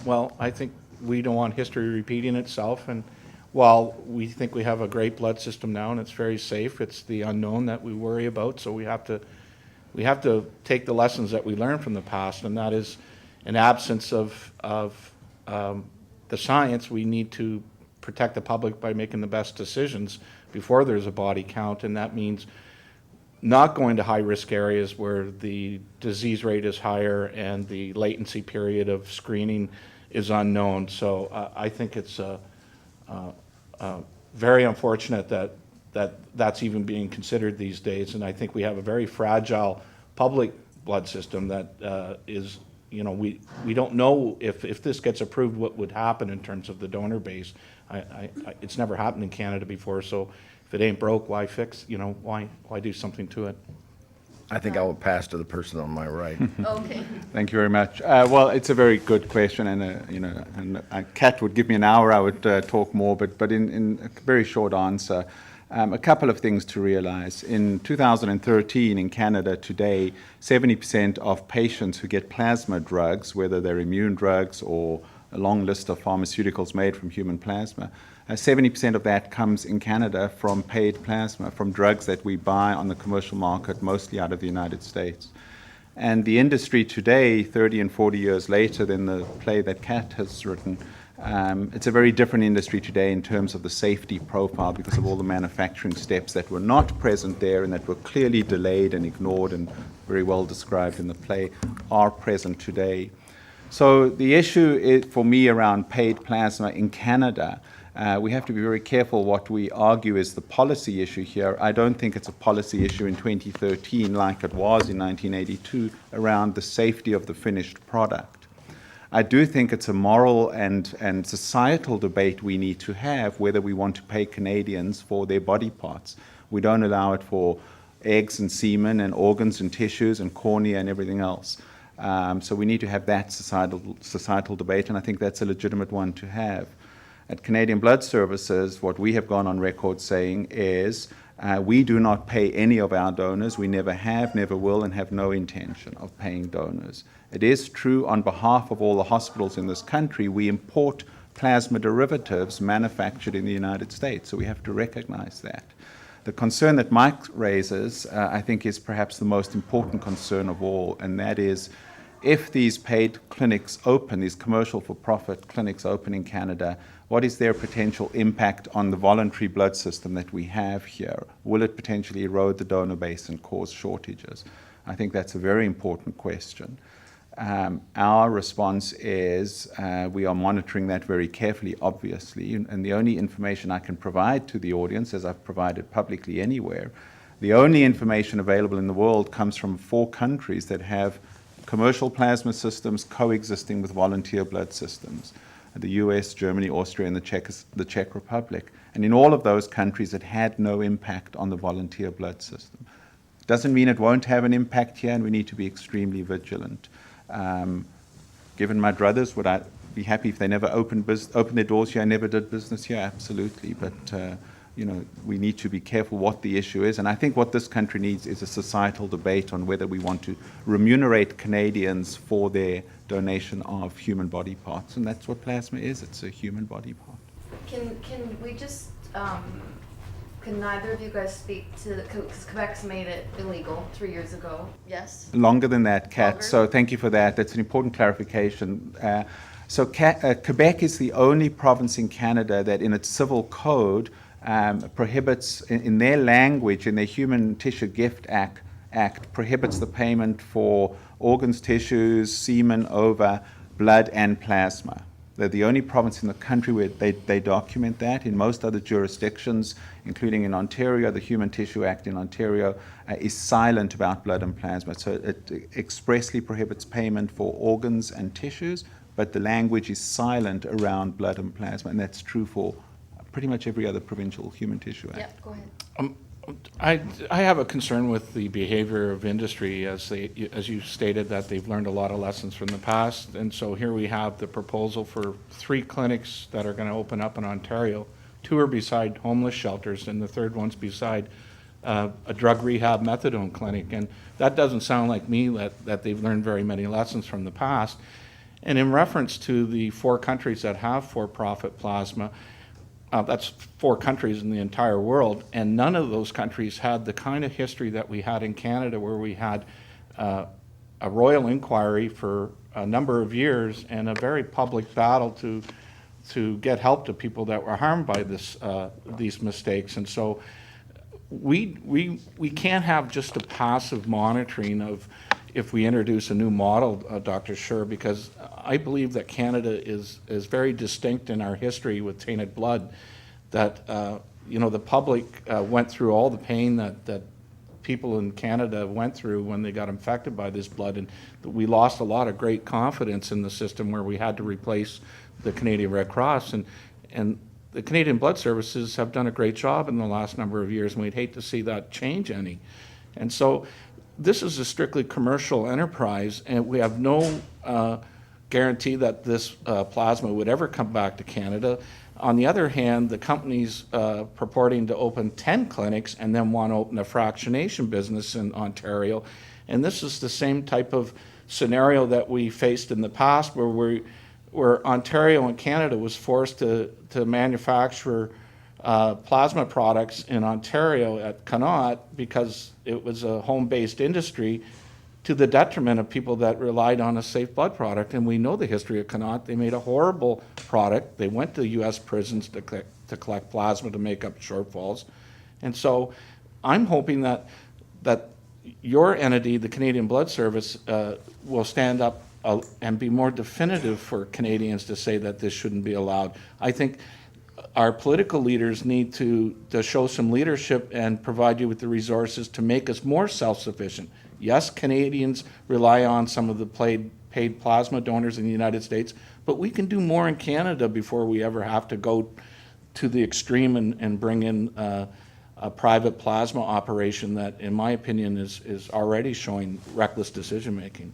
Well, I think we don't want history repeating itself, and while we think we have a great blood system now and it's very safe, it's the unknown that we worry about. So we have to take the lessons that we learned from the past, and that is, in absence of the science, we need to protect the public by making the best decisions before there's a body count, and that means not going to high-risk areas where the disease rate is higher and the latency period of screening is unknown. So I think it's very unfortunate that's even being considered these days, and I think we have a very fragile public blood system that is, we don't know if this gets approved what would happen in terms of the donor base. It's never happened in Canada before, so if it ain't broke, why fix, why do something to it? I think I will pass to the person on my right. Okay. Thank you very much. Well, it's a very good question, and Kat would give me an hour, I would talk more, but in a very short answer, a couple of things to realize. In 2013 in Canada today, 70% of patients who get plasma drugs, whether they're immune drugs or a long list of pharmaceuticals made from human plasma, 70% of that comes in Canada from paid plasma, from drugs that we buy on the commercial market, mostly out of the United States. And the industry today, 30 and 40 years later than the play that Kat has written, it's a very different industry today in terms of the safety profile because of all the manufacturing steps that were not present there and that were clearly delayed and ignored and very well described in the play are present today. So the issue is, for me, around paid plasma in Canada, we have to be very careful what we argue is the policy issue here. I don't think it's a policy issue in 2013 like it was in 1982 around the safety of the finished product. I do think it's a moral and societal debate we need to have whether we want to pay Canadians for their body parts. We don't allow it for eggs and semen and organs and tissues and cornea and everything else. So we need to have that societal debate, and I think that's a legitimate one to have. At Canadian Blood Services, what we have gone on record saying is we do not pay any of our donors. We never have, never will, and have no intention of paying donors. It is true on behalf of all the hospitals in this country, we import plasma derivatives manufactured in the United States, so we have to recognize that. The concern that Mike raises, I think, is perhaps the most important concern of all, and that is if these paid clinics open, these commercial for-profit clinics open in Canada, what is their potential impact on the voluntary blood system that we have here? Will it potentially erode the donor base and cause shortages? I think that's a very important question. Our response is we are monitoring that very carefully, obviously, and the only information I can provide to the audience, as I've provided publicly anywhere, the only information available in the world comes from 4 countries that have commercial plasma systems coexisting with volunteer blood systems: the US, Germany, Austria, and the Czech Republic. And in all of those countries, it had no impact on the volunteer blood system. Doesn't mean it won't have an impact here, and we need to be extremely vigilant. Given my druthers, would I be happy if they never opened their doors here and never did business here? Absolutely. But we need to be careful what the issue is. And I think what this country needs is a societal debate on whether we want to remunerate Canadians for their donation of human body parts. And that's what plasma is. It's a human body part. Can we just, can neither of you guys speak to, because Quebec's made it illegal 3 years ago, yes? Longer than that, Kat. Longer? So thank you for that. That's an important clarification. Quebec is the only province in Canada that in its civil code prohibits, in their language, in their Human Tissue Gift Act, prohibits the payment for organs, tissues, semen, ova, blood, and plasma. They're the only province in the country where they document that. In most other jurisdictions, including in Ontario, the Human Tissue Act in Ontario is silent about blood and plasma. So it expressly prohibits payment for organs and tissues, but the language is silent around blood and plasma, and that's true for pretty much every other provincial Human Tissue Act. Yep, go ahead. I have a concern with the behavior of industry, as you stated, that they've learned a lot of lessons from the past, and so here we have the proposal for 3 clinics that are going to open up in Ontario. 2 are beside homeless shelters, and the third one's beside a drug rehab methadone clinic, and that doesn't sound like me that they've learned very many lessons from the past. And in reference to the 4 countries that have for-profit plasma, that's 4 countries in the entire world, and none of those countries had the kind of history that we had in Canada, where we had a royal inquiry for a number of years and a very public battle to get help to people that were harmed by these mistakes. And so we can't have just a passive monitoring of if we introduce a new model, Dr. Scher, because I believe that Canada is very distinct in our history with tainted blood, that the public went through all the pain that people in Canada went through when they got infected by this blood, and we lost a lot of great confidence in the system, where we had to replace the Canadian Red Cross, and the Canadian Blood Services have done a great job in the last number of years, and we'd hate to see that change any. And so this is a strictly commercial enterprise, and we have no guarantee that this plasma would ever come back to Canada. On the other hand, the company's purporting to open 10 clinics and then want to open a fractionation business in Ontario. And this is the same type of scenario that we faced in the past, where Ontario and Canada was forced to manufacture plasma products in Ontario at Connaught because it was a home-based industry, to the detriment of people that relied on a safe blood product. And we know the history of Connaught. They made a horrible product. They went to U.S. prisons to collect plasma to make up shortfalls. And so I'm hoping that your entity, the Canadian Blood Service, will stand up and be more definitive for Canadians to say that this shouldn't be allowed. I think our political leaders need to show some leadership and provide you with the resources to make us more self-sufficient. Yes, Canadians rely on some of the paid plasma donors in the United States, but we can do more in Canada before we ever have to go to the extreme and bring in a private plasma operation that, in my opinion, is already showing reckless decision-making.